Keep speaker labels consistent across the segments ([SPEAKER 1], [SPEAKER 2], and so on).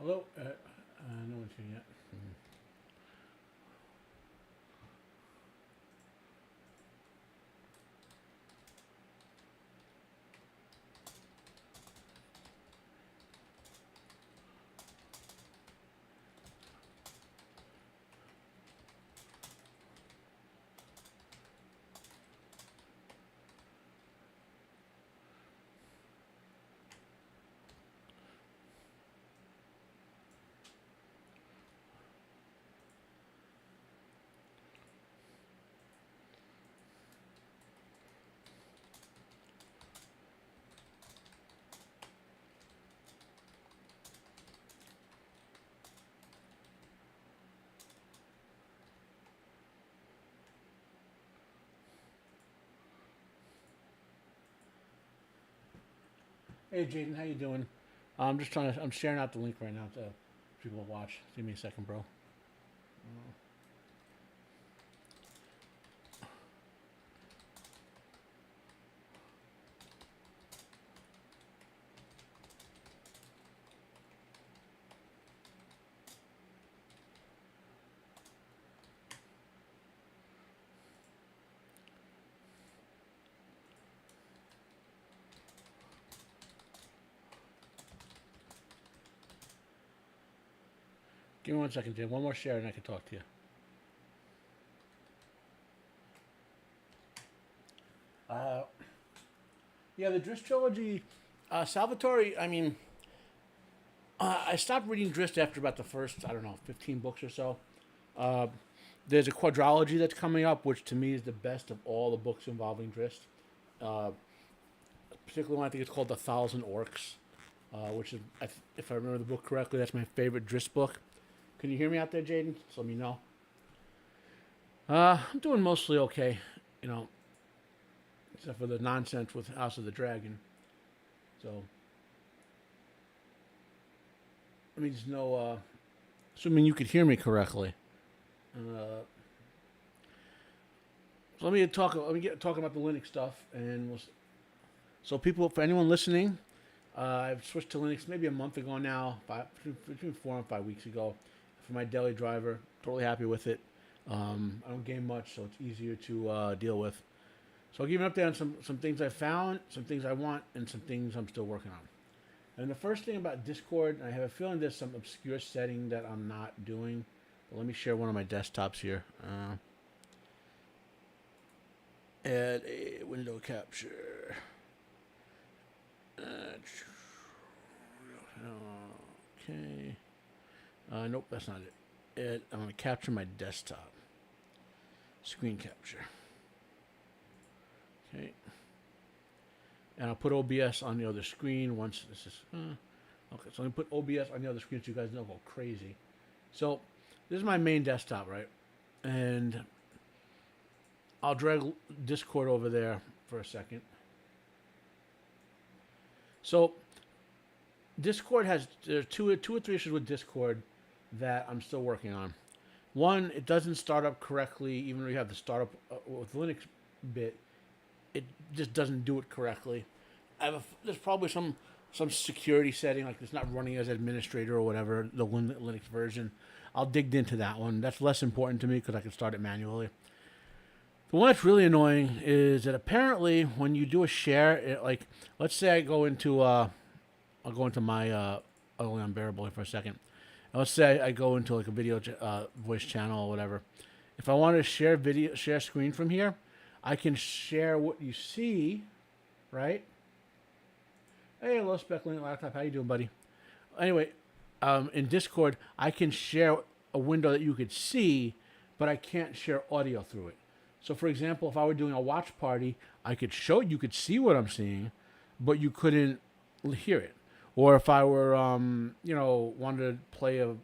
[SPEAKER 1] Hello? No one's here yet. Hey, Jaden, how you doing? I'm just trying to. I'm sharing out the link right now to people to watch. Give me a second, bro. Give me 1 second, Jim. One more share, and I can talk to you. Uh, yeah, the Drizzt trilogy. Salvatore. I mean, I stopped reading Drizzt after about the first, I don't know, 15 books or so. Uh, there's a quadrilogy that's coming up, which to me is the best of all the books involving Drizzt. Uh, Particularly one I think it's called The Thousand Orcs, which is, if I remember the book correctly, that's my favorite Drizzt book. Can you hear me out there, Jaden? Just let me know. I'm doing mostly okay, you know, except for the nonsense with House of the Dragon. So, let me just know, assuming you could hear me correctly. Uh, so let me talk. Let me get talking about the Linux stuff, and so people, for anyone listening, I've switched to Linux maybe a month ago now, between 4 and 5 weeks ago, for my daily driver. Totally happy with it. I don't game much, so it's easier to deal with. So I'll give you an update on some things I found, some things I want, and some things I'm still working on. And the first thing about Discord, I have a feeling there's some obscure setting that I'm not doing. But let me share one of my desktops here. Add a window capture. Okay. Nope, that's not it. I'm going to capture my desktop. Screen capture. Okay. And I'll put OBS on the other screen once this is... okay, so I'm going to put OBS on the other screen so you guys don't go crazy. So, this is my main desktop, right? And I'll drag Discord over there for a second. So, Discord there are two or three issues with Discord that I'm still working on. One, it doesn't start up correctly, even though you have the startup with Linux bit. It just doesn't do it correctly. There's probably some security setting, like it's not running as administrator or whatever, the Linux version. I'll dig into that one. That's less important to me because I can start it manually. The one that's really annoying is that apparently when you do a share, like let's say I go into I'll go into my Only Unbearable for a second. And let's say I go into like a video voice channel or whatever. If I want to share screen from here, I can share what you see, right? Hey, hello, Speckling Laptop. How you doing, buddy? Anyway, in Discord, I can share a window that you could see, but I can't share audio through it. So, for example, if I were doing a watch party, you could see what I'm seeing, but you couldn't hear it. Or if I were, wanted to play a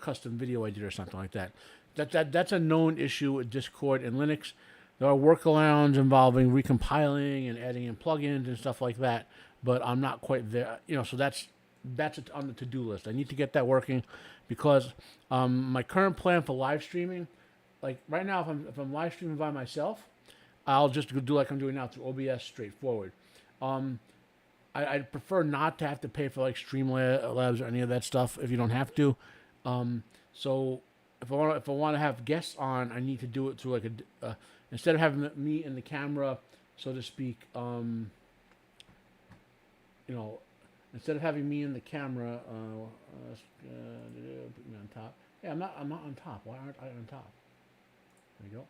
[SPEAKER 1] custom video I did or something like that. That's a known issue with Discord and Linux. There are workarounds involving recompiling and adding in plugins and stuff like that, but I'm not quite there. So that's on the to-do list. I need to get that working because my current plan for live streaming, like right now, if I'm live streaming by myself, I'll just do like I'm doing now through OBS straightforward. I'd prefer not to have to pay for like Streamlabs or any of that stuff if you don't have to. So if I want to have guests on, I need to do it through like instead of having me in the camera, so to speak. You know, instead of having me in the camera, put me on top. Yeah, I'm not on top. Why aren't I on top? There you go.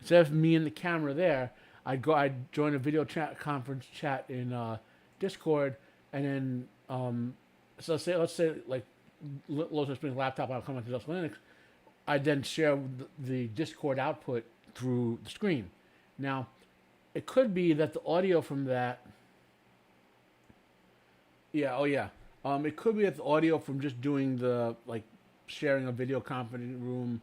[SPEAKER 1] Instead of me in the camera there, I'd join a video chat conference chat in Discord, and then so let's say like Lotus Springs laptop, I'll come onto Linux. I'd then share the Discord output through the screen. Now, it could be that the audio from that. Yeah. Oh yeah. It could be that the audio from just doing the like sharing a video conferencing room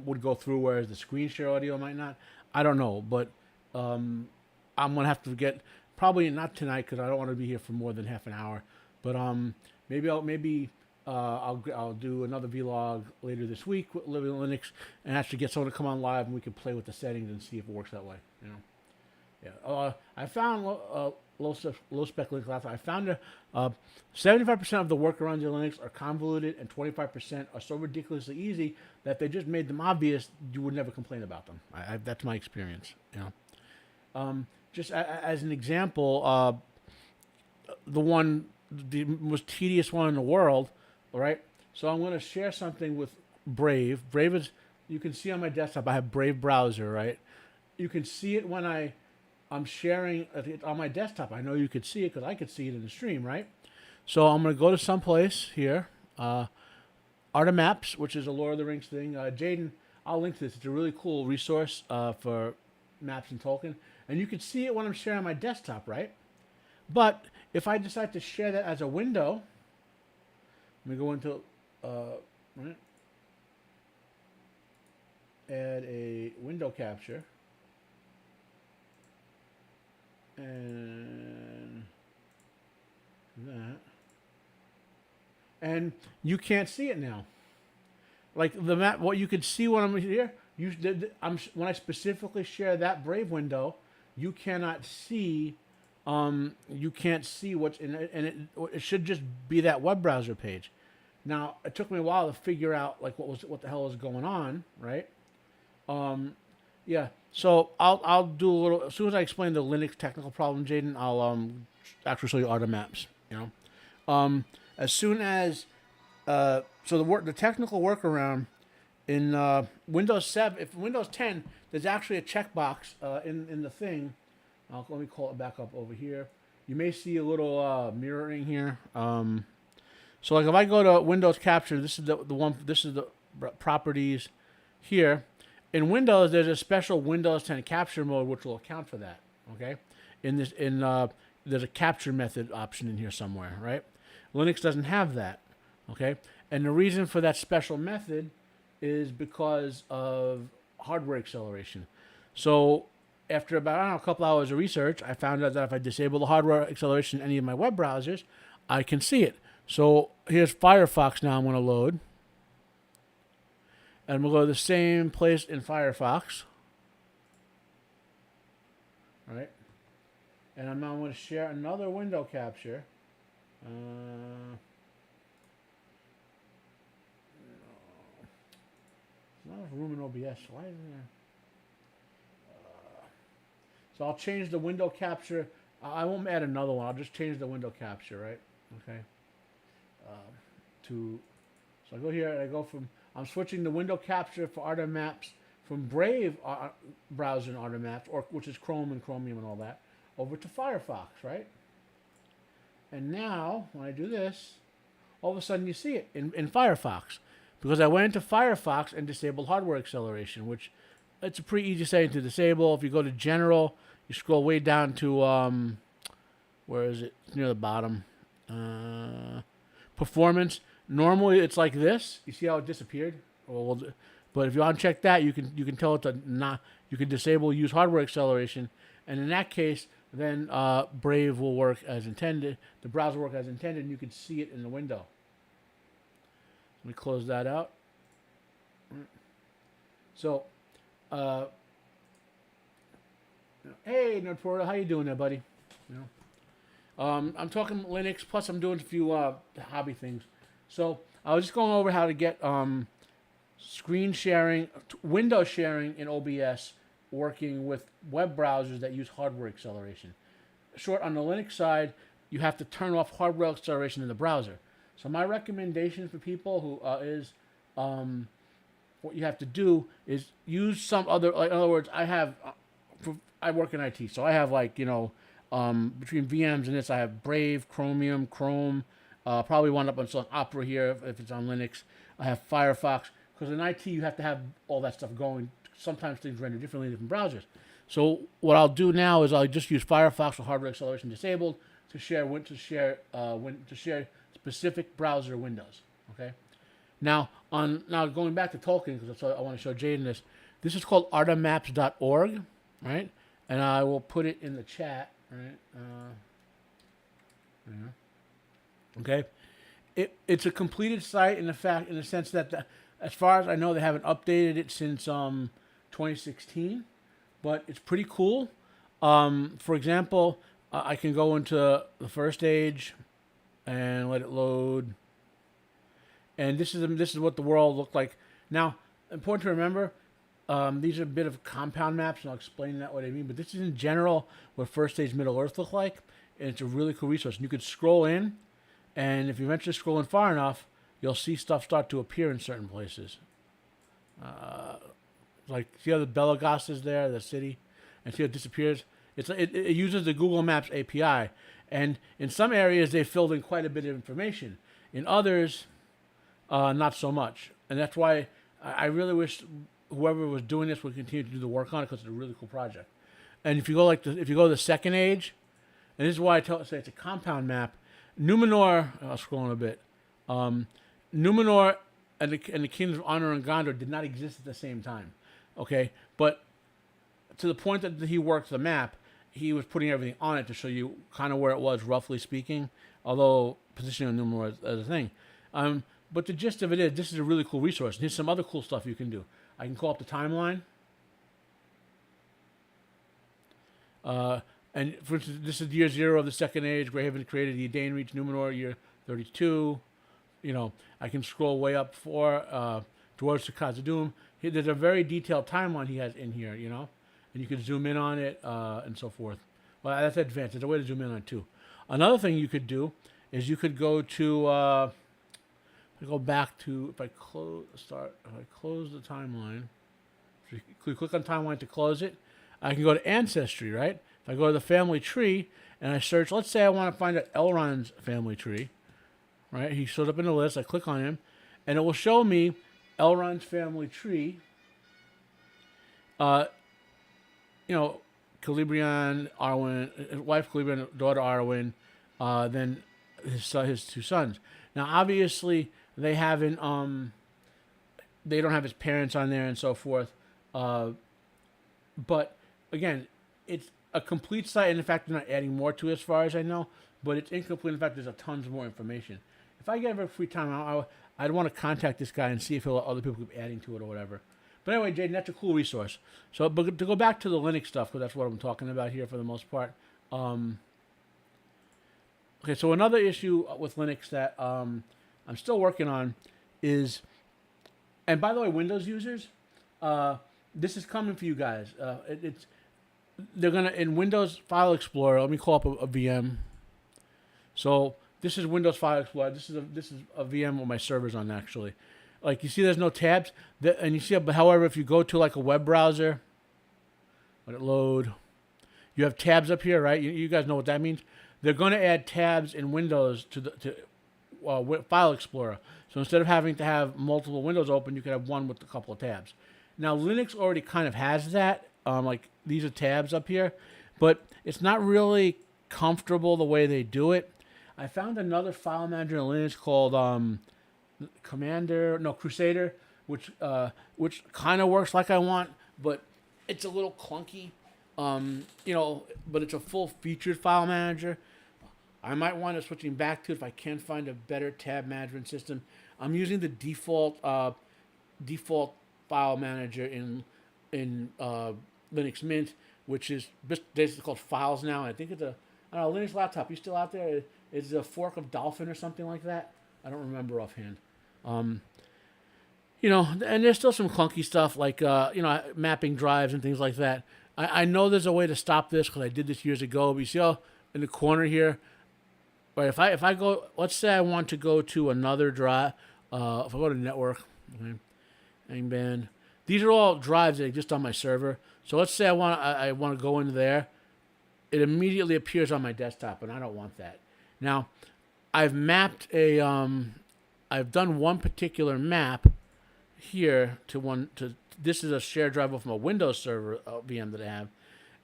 [SPEAKER 1] would go through, whereas the screen share audio might not. I don't know, but I'm gonna have to get probably not tonight because I don't want to be here for more than half an hour. But maybe I'll do another vlog later this week with Living Linux and actually get someone to come on live and we can play with the settings and see if it works that way. You know. Yeah. I found low spec Linux laptop. I found 75% of the workarounds in Linux are convoluted and 25% are so ridiculously easy that if they just made them obvious, you would never complain about them. That's my experience. You know. Just as an example, the most tedious one in the world. All right. So I'm going to share something with Brave. Brave is, you can see on my desktop, I have Brave browser, right? You can see it when I'm sharing it on my desktop. I know you could see it because I could see it in the stream, right? So I'm going to go to someplace here. Art of Maps, which is a Lord of the Rings thing. Jaden, I'll link to this. It's a really cool resource for maps and Tolkien. And you can see it when I'm sharing my desktop, right? But if I decide to share that as a window, let me go into, right? Add a window capture. And that. And you can't see it now. Like the map, what you could see when I'm here, when I specifically share that Brave window, you cannot see, you can't see what's in it, and it should just be that web browser page. Now, it took me a while to figure out like what the hell is going on, right? Yeah. So I'll do a little as soon as I explain the Linux technical problem, Jaden. I'll actually show you Art of Maps. You know, as soon as so the technical workaround in Windows 7, if Windows 10, there's actually a checkbox in the thing. Let me call it back up over here. You may see a little mirroring here. So like if I go to Windows Capture, this is the one. This is the properties here. In Windows, there's a special Windows 10 capture mode which will account for that. Okay, there's a capture method option in here somewhere, right? Linux doesn't have that. Okay, and the reason for that special method is because of hardware acceleration. So after about a couple hours of research, I found out that if I disable the hardware acceleration in any of my web browsers, I can see it. So here's Firefox now I'm going to load. And we'll go to the same place in Firefox. All right. And I'm now going to share another window capture. There's not enough room in OBS. Why isn't there? So I'll change the window capture. I won't add another one. I'll just change the window capture, right? Okay. So I go here and I go from, I'm switching the window capture for Art of Maps from Brave browser and Art of Maps, which is Chrome and Chromium and all that, over to Firefox, right? And now, when I do this, all of a sudden you see it in Firefox. Because I went into Firefox and disabled hardware acceleration, which it's a pretty easy setting to disable. If you go to General, you scroll way down to, where is it? It's near the bottom. Performance. Normally it's like this. You see how it disappeared? But if you uncheck that, you can tell it to not. You can disable use hardware acceleration, and in that case, then Brave will work as intended. The browser will work as intended, and you can see it in the window. Let me close that out. So, hey Nerd Portal, how you doing there, buddy? You I'm talking Linux. Plus, I'm doing a few hobby things. So I was just going over how to get screen sharing, window sharing in OBS working with web browsers that use hardware acceleration. Short on the Linux side, you have to turn off hardware acceleration in the browser. So my recommendation for people who is what you have to do is use some other. Like, in other words, I work in IT, so I have like between VMs and this, I have Brave, Chromium, Chrome. Probably wind up installing Opera here if it's on Linux. I have Firefox because in IT you have to have all that stuff going. Sometimes things render differently in different browsers. So what I'll do now is I'll just use Firefox with hardware acceleration disabled to share specific browser windows. Okay. Now going back to Tolkien because I want to show Jaden this. This is called artamaps.org, right? And I will put it in the chat, right? Yeah. Okay. It's a completed site in the sense that as far as I know, they haven't updated it since 2016, but it's pretty cool. For example, I can go into the first stage and let it load, and this is what the world looked like. Now, important to remember, these are a bit of compound maps, and I'll explain that what I mean. But this is in general what first stage Middle Earth look like, and it's a really cool resource. And you could scroll in, and if you eventually scroll in far enough, you'll see stuff start to appear in certain places. Like see how the Belagos is there, the city, and see how it disappears. It uses the Google Maps API, and in some areas they filled in quite a bit of information. In others, not so much, and that's why I really wish whoever was doing this would continue to do the work on it because it's a really cool project. And if you go if you go to the second age, and this is why say it's a compound map. Numenor, I'll scroll in a bit. Numenor and the kingdoms of Honor and Gondor did not exist at the same time. Okay, but to the point that he worked the map, he was putting everything on it to show you kind of where it was, roughly speaking. Although positioning on Numenor as a thing. But the gist of it is, this is a really cool resource. And here's some other cool stuff you can do. I can call up the timeline. And for instance, this is year 0 of the Second Age. Greyhaven created the Dane reached Numenor, year 32. I can scroll way up towards the Khazad-dûm. There's a very detailed timeline he has in here, and you can zoom in on it and so forth. Well, that's advanced. There's a way to zoom in on it too. Another thing you could do is you could go to, if I close the timeline, so you click on timeline to close it, I can go to Ancestry, right? If I go to the family tree and I search, let's say I want to find out Elrond's family tree, right? He shows up in the list. I click on him, and it will show me Elrond's family tree. Celebrian, Arwen, his wife Celebrian, daughter Arwen, then his 2 sons. Now, obviously, they haven't. They don't have his parents on there and so forth. But again, it's a complete site, and in fact, they're not adding more to it as far as I know. But it's incomplete. In fact, there's a tons more information. If I get ever free time, I'd want to contact this guy and see if other people keep adding to it or whatever. But anyway, Jaden, that's a cool resource. So, but to go back to the Linux stuff, because that's what I'm talking about here for the most part. Okay, so another issue with Linux that I'm still working on is, and by the way, Windows users, this is coming for you guys. They're gonna in Windows File Explorer. Let me call up a VM. So this is Windows File Explorer. This is a VM with my servers on actually. Like you see, there's no tabs, and you see. But however, if you go to like a web browser, let it load. You have tabs up here, right? You guys know what that means. They're going to add tabs in Windows to File Explorer. So instead of having to have multiple windows open, you could have one with a couple of tabs. Now Linux already kind of has that. Like these are tabs up here, but it's not really comfortable the way they do it. I found another file manager in Linux called Crusader, which kind of works like I want, but it's a little clunky. But it's a full featured file manager. I might want to switching back to it if I can find a better tab management system. I'm using the default file manager in Linux Mint, which is basically called Files now. I think I don't know, Linux laptop. You still out there? Is it a fork of Dolphin or something like that? I don't remember offhand. Um, and there's still some clunky stuff like mapping drives and things like that. I know there's a way to stop this because I did this years ago. But you see, in the corner here, right? If I go, let's say I want to go to another drive. If I go to network, okay, hang band. These are all drives that exist on my server. So let's say I want to go into there. It immediately appears on my desktop, and I don't want that. Now, I've mapped I've done one particular map here to this is a shared drive from a Windows server VM that I have,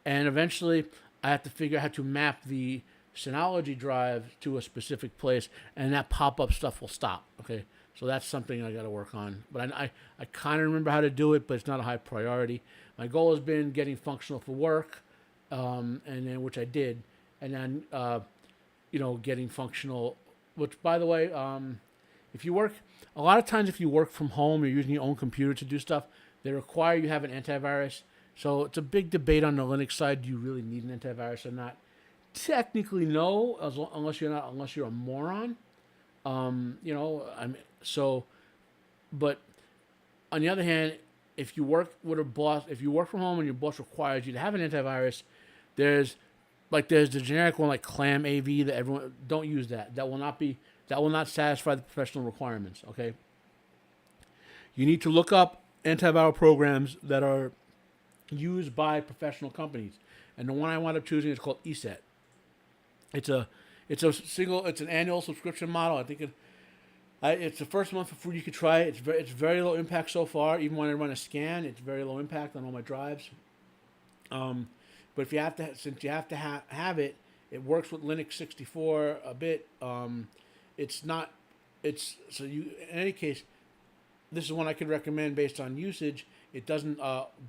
[SPEAKER 1] and eventually I have to figure out how to map the Synology drive to a specific place, and that pop-up stuff will stop. Okay, so that's something I got to work on. But I kind of remember how to do it, but it's not a high priority. My goal has been getting functional for work, and then which I did, and then getting functional. Which, by the way, if you work a lot of times, if you work from home, you're using your own computer to do stuff. They require you have an antivirus. So it's a big debate on the Linux side. Do you really need an antivirus or not? Technically, no, unless you're a moron. But on the other hand, if you work with a boss, if you work from home and your boss requires you to have an antivirus, there's the generic one like Clam AV that everyone don't use that. That will not satisfy the professional requirements. Okay. You need to look up antiviral programs that are used by professional companies, and the one I wound up choosing is called ESET. It's an annual subscription model. I think it's the first month for free. You could try it. It's very low impact so far. Even when I run a scan, it's very low impact on all my drives. But if you have to, since you have to have it, it works with Linux 64 a bit. It's not. It's so you. In any case, this is one I could recommend based on usage. It doesn't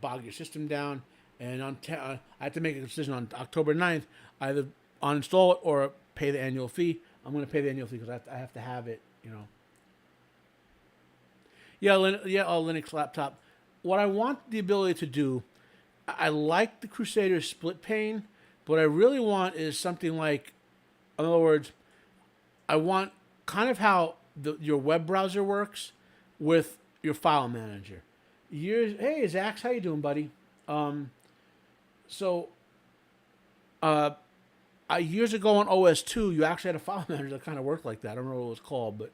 [SPEAKER 1] bog your system down. And I have to make a decision on October 9th, either uninstall it or pay the annual fee. I'm going to pay the annual fee because I have to have it. Yeah, Linux laptop. What I want the ability to do, I like the Crusader split pane. But what I really want is something like, in other words, I want kind of how your web browser works with your file manager. Hey, Zach, how you doing, buddy? Years ago on OS2, you actually had a file manager that kind of worked like that. I don't know what it was called, but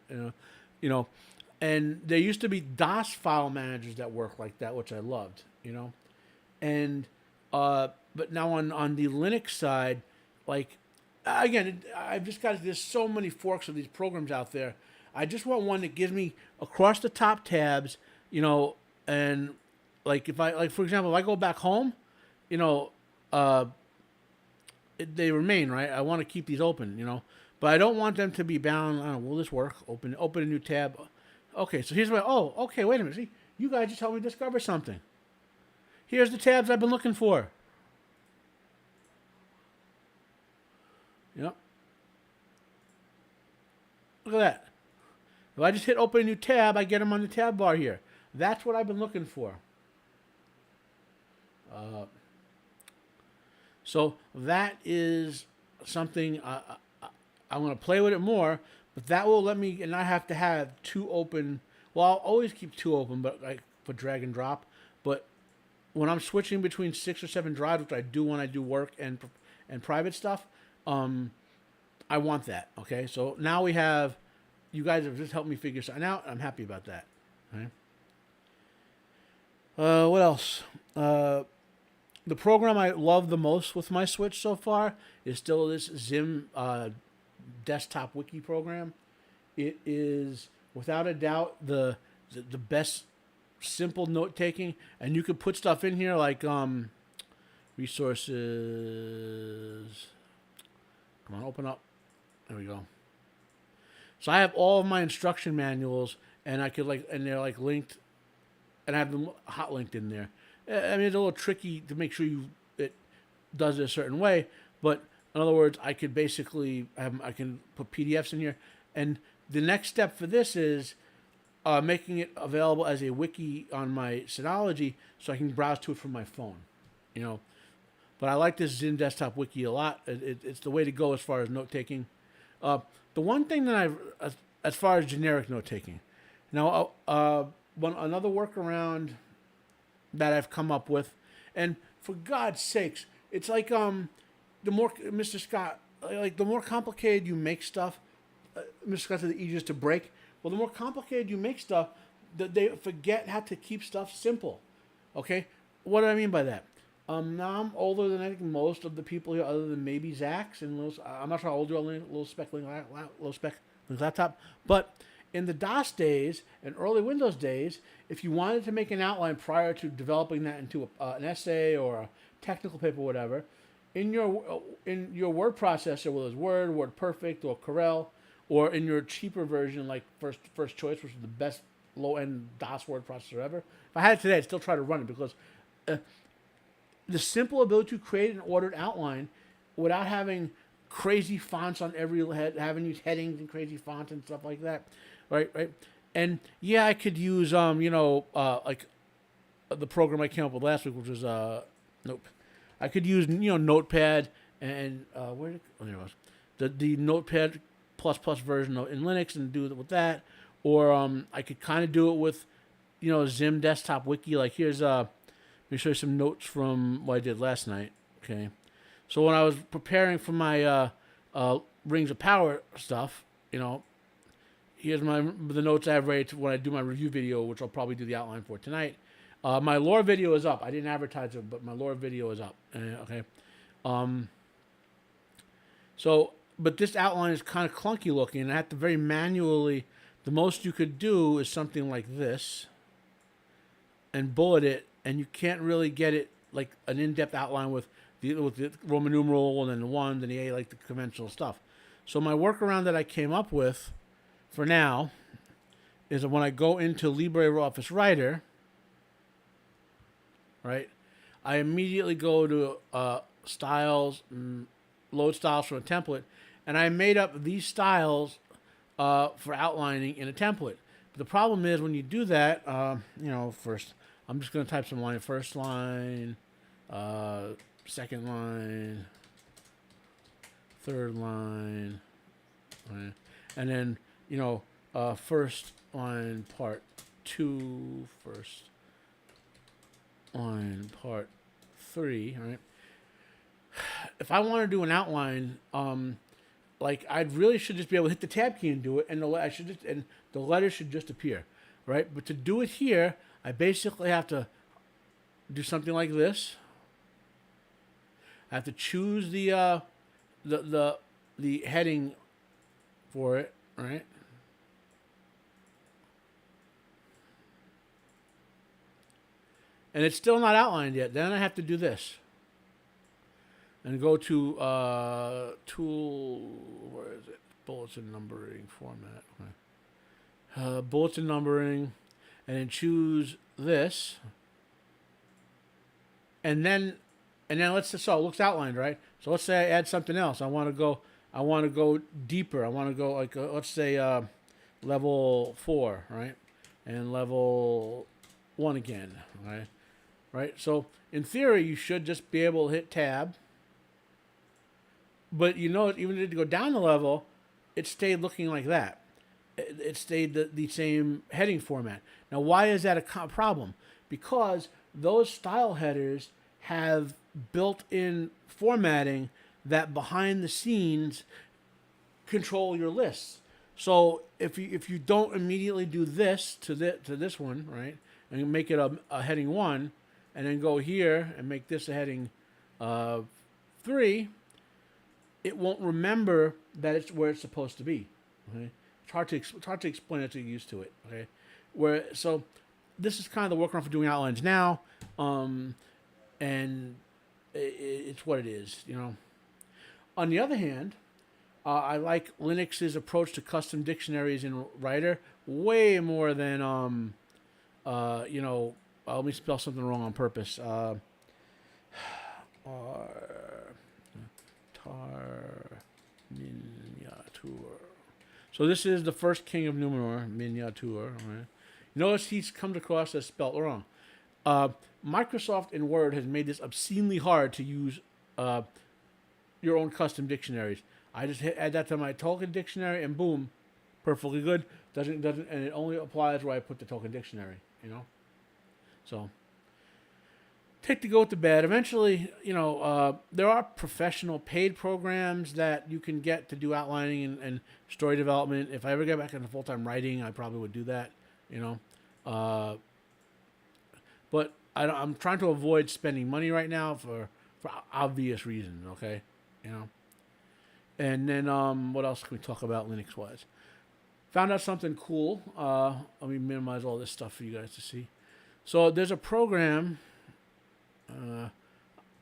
[SPEAKER 1] and there used to be DOS file managers that worked like that, which I loved, and but now on the Linux side, like again, I've just got there's so many forks of these programs out there. I just want one that gives me across the top tabs, and like for example, if I go back home, they remain, right? I want to keep these open, but I don't want them to be bound. I don't know, will this work? Open a new tab. Okay, so here's okay, wait a minute. See, you guys just helped me discover something. Here's the tabs I've been looking for. Yep. Look at that. If I just hit open a new tab, I get them on the tab bar here. That's what I've been looking for. So that is something I'm going to play with it more, but that will let me, and I have to have two open. Well, I'll always keep two open, but like for drag and drop. But when I'm switching between 6 or 7 drives, which I do when I do work and private stuff, I want that. Okay, so now we have. You guys have just helped me figure something out. I'm happy about that. Okay. What else? The program I love the most with my Switch so far is still this Zim desktop wiki program. It is without a doubt the best simple note taking, and you could put stuff in here like resources. Come on, open up. There we go. So I have all of my instruction manuals, and I could and they're linked, and I have them hot linked in there. I mean, it's a little tricky to make sure it does it a certain way, but in other words, I could basically I can put PDFs in here, and the next step for this is making it available as a wiki on my Synology, so I can browse to it from my phone. But I like this Zim Desktop Wiki a lot. It's the way to go as far as note taking. Uh, the one thing that as far as generic note taking, now, another workaround that I've come up with, and for God's sakes, it's like the more Mr. Scott, like the more complicated you make stuff, Mr. Scott's the easiest to break. Well, the more complicated you make stuff, they forget how to keep stuff simple. Okay, what do I mean by that? Now I'm older than I think most of the people here, other than maybe Zach's and I'm not sure how old you are, little spec laptop. But in the DOS days and early Windows days, if you wanted to make an outline prior to developing that into an essay or a technical paper, or whatever, in your word processor, whether it's Word, WordPerfect, or Corel, or in your cheaper version like First Choice, which is the best low-end DOS word processor ever. If I had it today, I'd still try to run it because the simple ability to create an ordered outline without having crazy fonts on every head, having used headings and crazy fonts and stuff like that, right? And yeah, I could use like the program I came up with last week, which was nope. I could use Notepad and there it was, the Notepad plus version in Linux and do it with that, or I could kind of do it with Zim Desktop Wiki. Like here's let me show you some notes from what I did last night. Okay, so when I was preparing for my Rings of Power stuff, here's the notes I have ready when I do my review video, which I'll probably do the outline for tonight. My lore video is up. I didn't advertise it, but my lore video is up. Okay. But this outline is kind of clunky looking, and I have to very manually. The most you could do is something like this, and bullet it, and you can't really get it like an in-depth outline with the Roman numeral and then the 1, then the A, like the conventional stuff. So my workaround that I came up with for now is that when I go into LibreOffice Writer, right, I immediately go to styles, load styles from a template, and I made up these styles for outlining in a template. But the problem is when you do that, first I'm just going to type some line, first line, second line, third line, right? And then first line part 2, first line part 3, right? If I want to do an outline, like I really should just be able to hit the tab key and do it, and the letters should just appear, right? But to do it here, I basically have to do something like this. I have to choose the heading for it, right? And it's still not outlined yet. Then I have to do this. And go to tool, where is it? Bullets and numbering format. Okay. Bullets and numbering, and then choose this. And then let's say, so it looks outlined, right? So let's say I add something else. I want to go deeper. I want to go like let's say level 4, right? And level 1 again, right? Right. So in theory, you should just be able to hit tab. But even if it go down the level, it stayed looking like that. It stayed the same heading format. Now, why is that a problem? Because those style headers have built-in formatting that behind the scenes control your lists. So if you don't immediately do this to this one, right, and you make it a heading 1, and then go here and make this a heading 3, it won't remember that it's where it's supposed to be. Okay, it's hard to explain it to get used to it. Okay, so this is kind of the workaround for doing outlines now, and it's what it is. On the other hand, I like Linux's approach to custom dictionaries in Writer way more than let me spell something wrong on purpose. Miniature. So this is the first king of Numenor, Miniature. Right? Notice he's come across as spelled wrong. Microsoft in Word has made this obscenely hard to use your own custom dictionaries. I just add that to my Tolkien dictionary, and boom, perfectly good. Doesn't, and it only applies where I put the Tolkien dictionary. So take the goat to bed. Eventually, there are professional paid programs that you can get to do outlining and story development. If I ever get back into full time writing, I probably would do that. You know, uh, but I'm trying to avoid spending money right now for obvious reasons. Okay, you know. And then what else can we talk about Linux wise? Found out something cool. Let me minimize all this stuff for you guys to see. So there's a program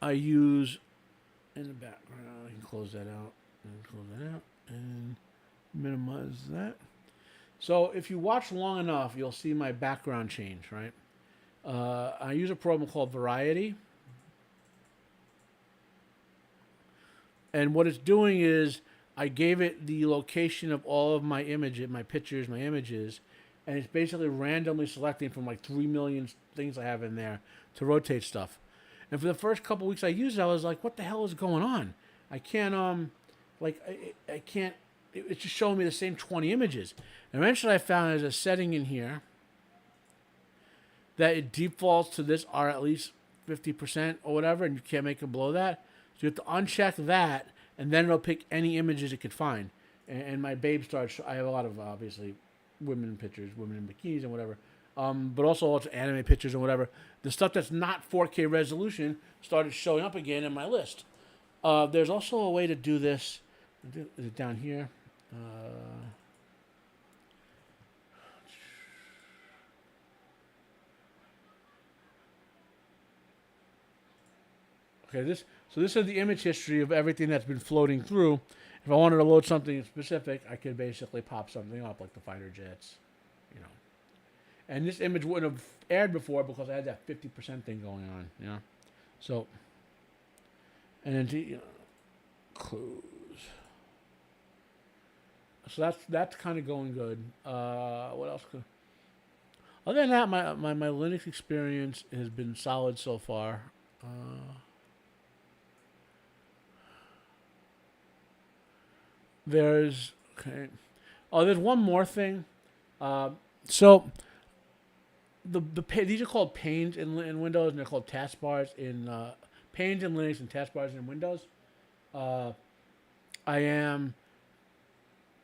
[SPEAKER 1] I use in the background. I can close that out and minimize that. So if you watch long enough, you'll see my background change, right? I use a program called Variety. And what it's doing is I gave it the location of all of my images, my pictures, my images, and it's basically randomly selecting from like 3 million things I have in there to rotate stuff. And for the first couple weeks I used it, I was like, what the hell is going on? I can't, I can't, it's just showing me the same 20 images. And eventually I found there's a setting in here that it defaults to this are at least 50% or whatever, and you can't make it below that. So you have to uncheck that, and then it'll pick any images it could find. And my babe starts, I have a lot of, obviously, women pictures, women in bikinis and whatever, but also lots of anime pictures and whatever. The stuff that's not 4K resolution started showing up again in my list. There's also a way to do this. Is it down here? Okay, this is the image history of everything that's been floating through. If I wanted to load something specific, I could basically pop something up, like the fighter jets, you know. And this image wouldn't have aired before because I had that 50% thing going on, you know. So, and then to, close. So that's kind of going good. What else could? Other than that, my Linux experience has been solid so far. There's okay. Oh, there's one more thing. So these are called panes in Windows, and they're called taskbars in panes in Linux and taskbars in Windows.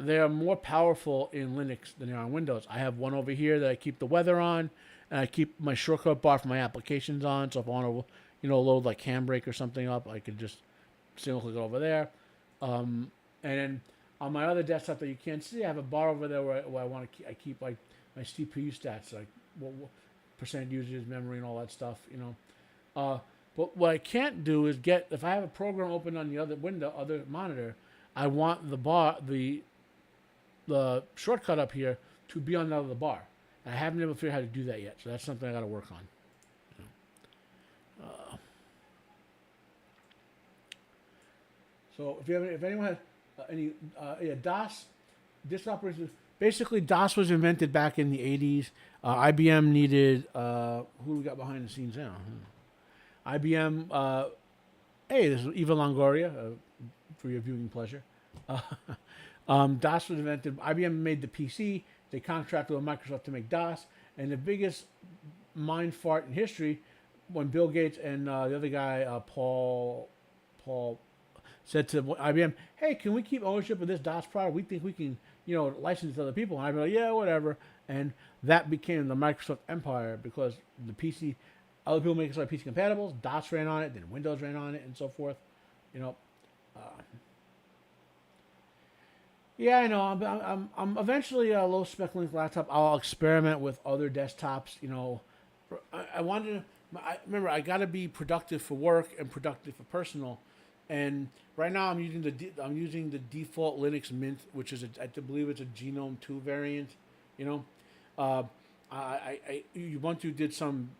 [SPEAKER 1] They are more powerful in Linux than they are on Windows. I have one over here that I keep the weather on, and I keep my shortcut bar for my applications on. So if I want to, load like Handbrake or something up, I could just single click over there. And then on my other desktop that you can't see, I have a bar over there where I want to I keep like my CPU stats, like what percent usage, memory, and all that stuff. But what I can't do is if I have a program open on the other monitor, I want the shortcut up here to be on the other bar. I haven't been able to figure out how to do that yet, so that's something I got to work on. So if anyone has any DOS, disk operation, basically DOS was invented back in the 80s. IBM needed who we got behind the scenes now? IBM. Hey, this is Eva Longoria for your viewing pleasure. DOS was invented. IBM made the PC. They contracted with Microsoft to make DOS, and the biggest mind fart in history when Bill Gates and the other guy Paul said to IBM, "Hey, can we keep ownership of this DOS product? We think we can, license it to other people." And I'd be like, "Yeah, whatever." And that became the Microsoft empire because the PC, other people making stuff PC compatible, DOS ran on it, then Windows ran on it, and so forth. Yeah, I know. I'm eventually a low spec Linux laptop. I'll experiment with other desktops. I wanted to. Remember, I got to be productive for work and productive for personal. And right now, I'm using the default Linux Mint, which is I believe it's a Genome 2 variant. Ubuntu did some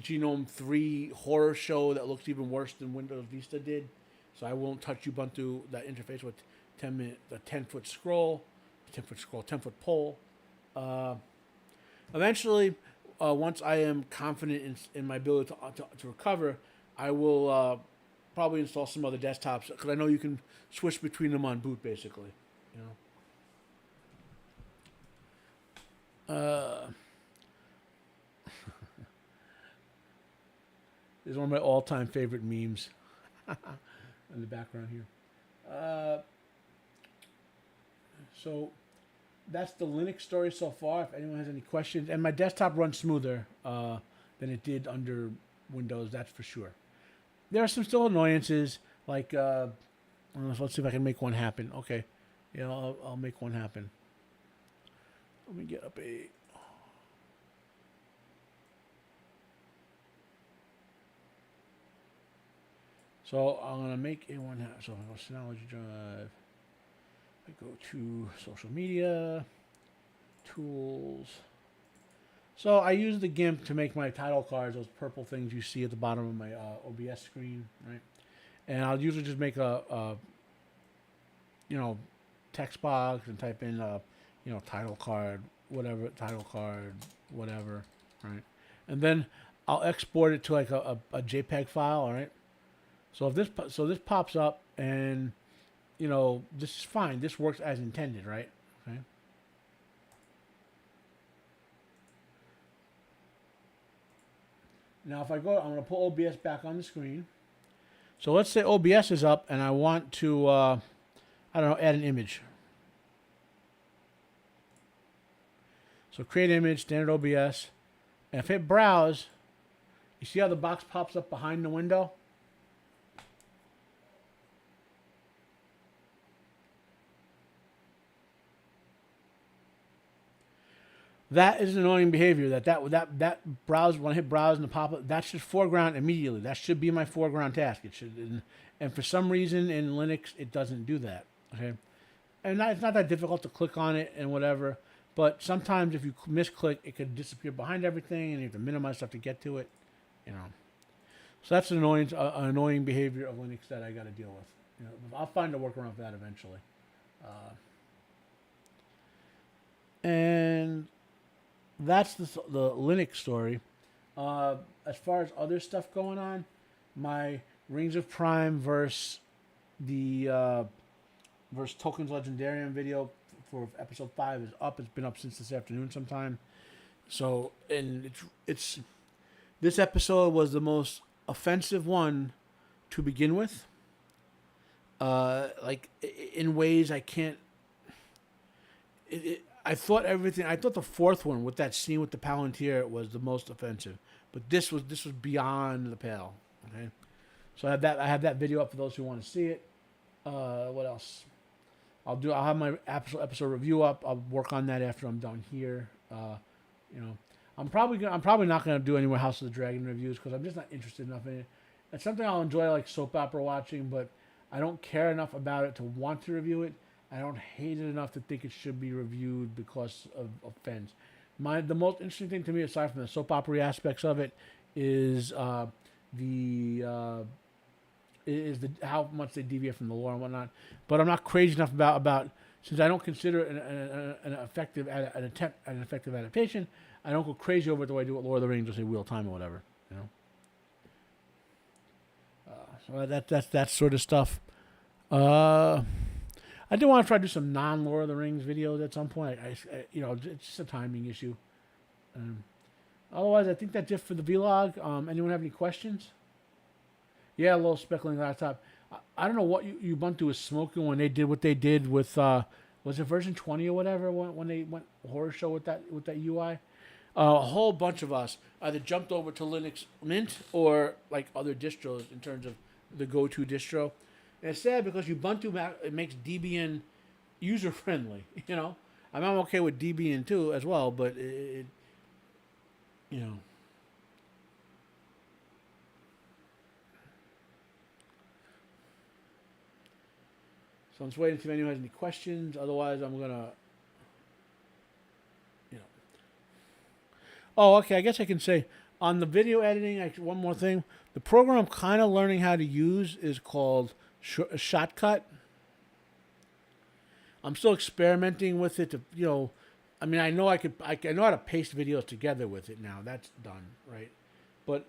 [SPEAKER 1] Genome 3 horror show that looks even worse than Windows Vista did. So I won't touch Ubuntu, that interface with 10-foot scroll, 10-foot pole. Eventually, once I am confident in my ability to recover, I will probably install some other desktops because I know you can switch between them on boot, basically. You know. This is one of my all-time favorite memes in the background here. So that's the Linux story so far. If anyone has any questions, and my desktop runs smoother than it did under Windows, that's for sure. There are some still annoyances, like let's see if I can make one happen. Okay, yeah, I'll make one happen. Let me get up a. So I'm gonna make a one. So I go Synology Drive. I go to social media, tools. So I use the GIMP to make my title cards, those purple things you see at the bottom of my OBS screen, right? And I'll usually just make a text box and type in title card, whatever, right? And then I'll export it to like a JPEG file, all right? So if this pops up and this is fine. This works as intended, right? Okay. Now if I go, I'm going to put OBS back on the screen. So let's say OBS is up and I want to, I don't know, add an image. So create image, standard OBS. And if I hit browse, you see how the box pops up behind the window? That is an annoying behavior. That browse, when I hit browse and the pop up, that should foreground immediately. That should be my foreground task. It should, and for some reason in Linux it doesn't do that. Okay, and it's not that difficult to click on it and whatever. But sometimes if you misclick, it could disappear behind everything, and you have to minimize stuff to get to it. So that's an annoying behavior of Linux that I got to deal with. I'll find a workaround for that eventually. And that's the Linux story. As far as other stuff going on, my Rings of Prime versus the versus Tokens Legendarium video for episode 5 is up. It's been up since this afternoon sometime. So, and it's this episode was the most offensive one to begin with. Like in ways I can't. I thought the fourth one with that scene with the Palantir was the most offensive, but this was beyond the pale. Okay, so I have that video up for those who want to see it. What else? I'll have my episode review up. I'll work on that after I'm done here. I'm probably not gonna do any more House of the Dragon reviews because I'm just not interested enough in it. It's something I'll enjoy, like soap opera watching, but I don't care enough about it to want to review it. I don't hate it enough to think it should be reviewed because of offense. The most interesting thing to me, aside from the soap opera aspects of it, is how much they deviate from the lore and whatnot. But I'm not crazy enough about since I don't consider it an effective adaptation. I don't go crazy over it the way I do with Lord of the Rings or say Wheel of Time or whatever. So that's that sort of stuff. I do want to try to do some non-Lord of the Rings videos at some point. It's just a timing issue. Otherwise, I think that's it for the vlog. Anyone have any questions? Yeah, a little speckling laptop. I don't know what Ubuntu was smoking when they did what they did with was it version 20 or whatever when they went horror show with that UI. A whole bunch of us either jumped over to Linux Mint or like other distros in terms of the go-to distro. And it's sad because Ubuntu it makes Debian user friendly. I'm okay with Debian too as well, but it. So I'm just waiting to see if anyone has any questions. Otherwise, I'm gonna. Oh, okay. I guess I can say on the video editing. One more thing. The program I'm kind of learning how to use is called Shotcut. I'm still experimenting with it to, I mean, I know I know how to paste videos together with it now. That's done, right? But,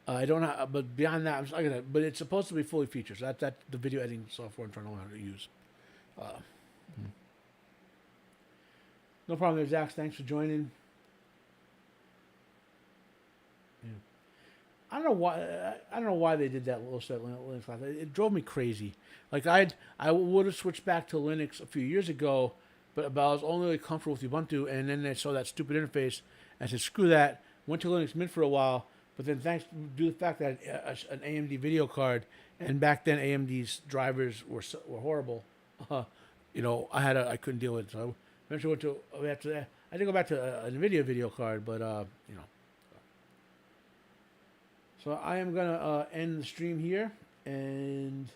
[SPEAKER 1] I don't know, but beyond that, I'm just, like I said, but it's supposed to be fully featured. So that's the video editing software I'm trying to learn how to use. Uh, no problem there, Zach. Thanks for joining. Yeah. I don't know why. I don't know why they did that little set Linux class. It drove me crazy. Like I would have switched back to Linux a few years ago, but I was only really comfortable with Ubuntu, and then I saw that stupid interface. I said, screw that. Went to Linux Mint for a while, but then thanks to the fact that I had an AMD video card, and back then AMD's drivers were horrible. Uh, I couldn't deal with it. So I eventually went to after that. I did go back to a NVIDIA video card, but you know. So I am gonna end the stream here, and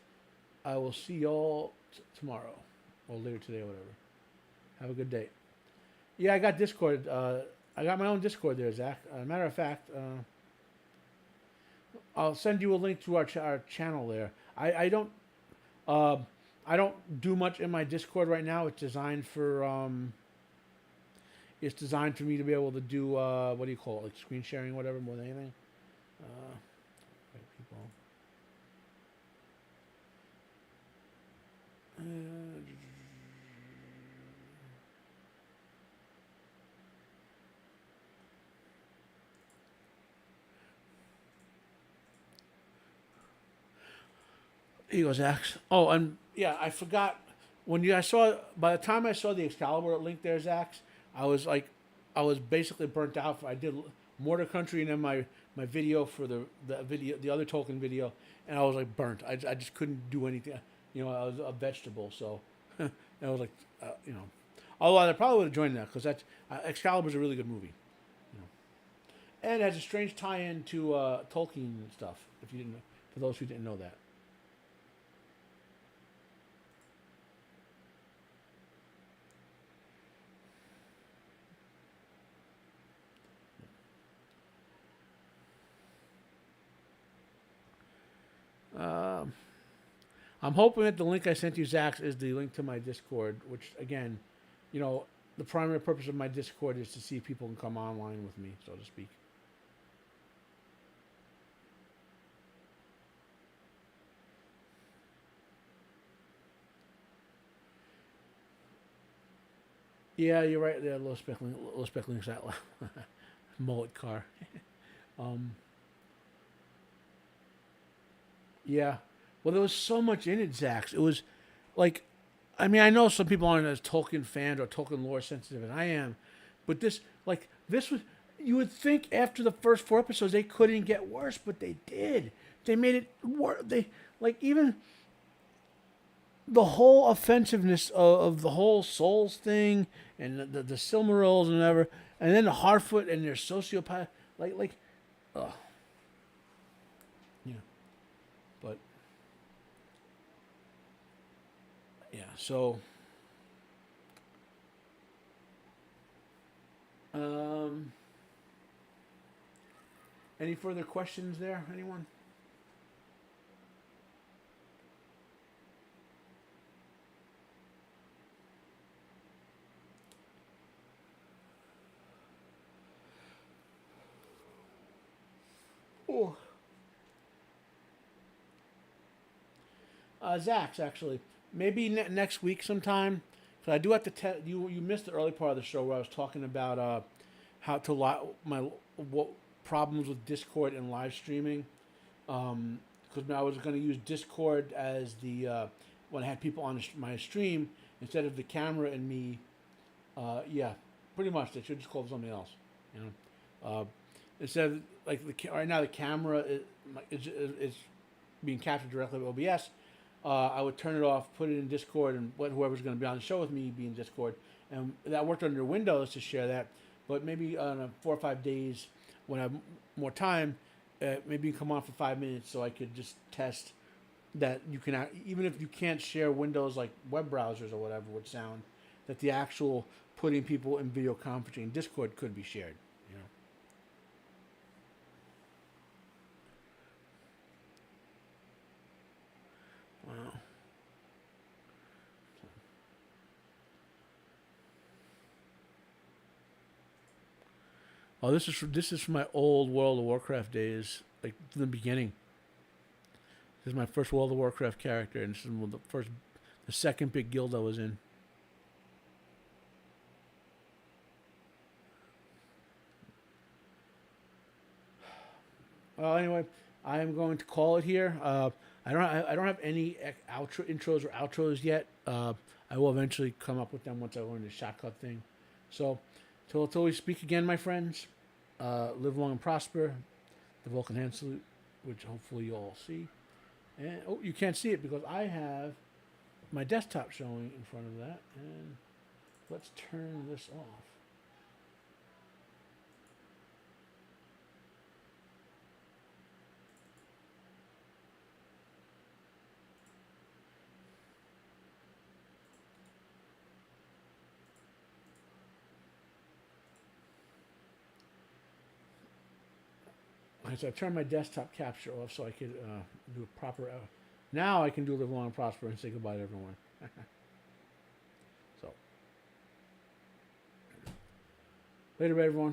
[SPEAKER 1] I will see y'all tomorrow or later today or whatever. Have a good day. Yeah, I got Discord. I got my own Discord there, Zach. Matter of fact, I'll send you a link to our channel there. Uh, I don't do much in my Discord right now. It's designed for me to be able to do what do you call it, like screen sharing, whatever, more than anything. Right, people. Here goes Zach. Oh, and yeah, I forgot I saw. By the time I saw the Excalibur link there, Zach, I was like, I was basically burnt out. I did Mortar Country and then my video for the other Tolkien video, and I was like burnt. I just couldn't do anything. You know, I was a vegetable, so I was like, you know. Although I probably would have joined that because that's Excalibur's a really good movie, you know, and it has a strange tie-in to Tolkien and stuff. If you didn't, for those who didn't know that. Um, I'm hoping that the link I sent you, Zach, is the link to my Discord, which, again, you know, the primary purpose of my Discord is to see if people can come online with me, so to speak. Yeah, you're right there. Low spec links that mullet car. Um, yeah. Well, there was so much in it, Zach. It was like, I mean, I know some people aren't as Tolkien fans or Tolkien lore sensitive as I am, but this was. You would think after the first 4 episodes they couldn't get worse, but they did. They made it worse. They like even the whole offensiveness of the whole Souls thing and the Silmarils and whatever, and then the Harfoot and their sociopath, like, uh, yeah. But yeah, so um, any further questions there? Anyone? Oh, Zach's actually maybe next week sometime. So I do have to tell you. You missed the early part of the show where I was talking about how to my what problems with Discord and live streaming. Because I was going to use Discord as the when I had people on my stream instead of the camera and me. Yeah, pretty much. They should just call it something else. You know, instead of like right now the camera is being captured directly with OBS. I would turn it off, put it in Discord, and let whoever's going to be on the show with me be in Discord. And that worked under Windows to share that. But maybe on 4 or 5 days when I have more time, maybe come on for 5 minutes so I could just test that you can, even if you can't share Windows like web browsers or whatever with sound, that the actual putting people in video conferencing in Discord could be shared. You know. Wow. Oh, this is from my old World of Warcraft days. like from the beginning. This is my first World of Warcraft character, and this is the second big guild I was in. Well, anyway, I am going to call it here. I don't have any intros or outros yet. I will eventually come up with them once I learn the shotcut thing. So, till we speak again, my friends. Live long and prosper. The Vulcan hand salute, which hopefully you all see. And you can't see it because I have my desktop showing in front of that. And let's turn this off. So I turned my desktop capture off so I could do a proper. Now I can do live long and prosper and say goodbye to everyone. So later, everyone.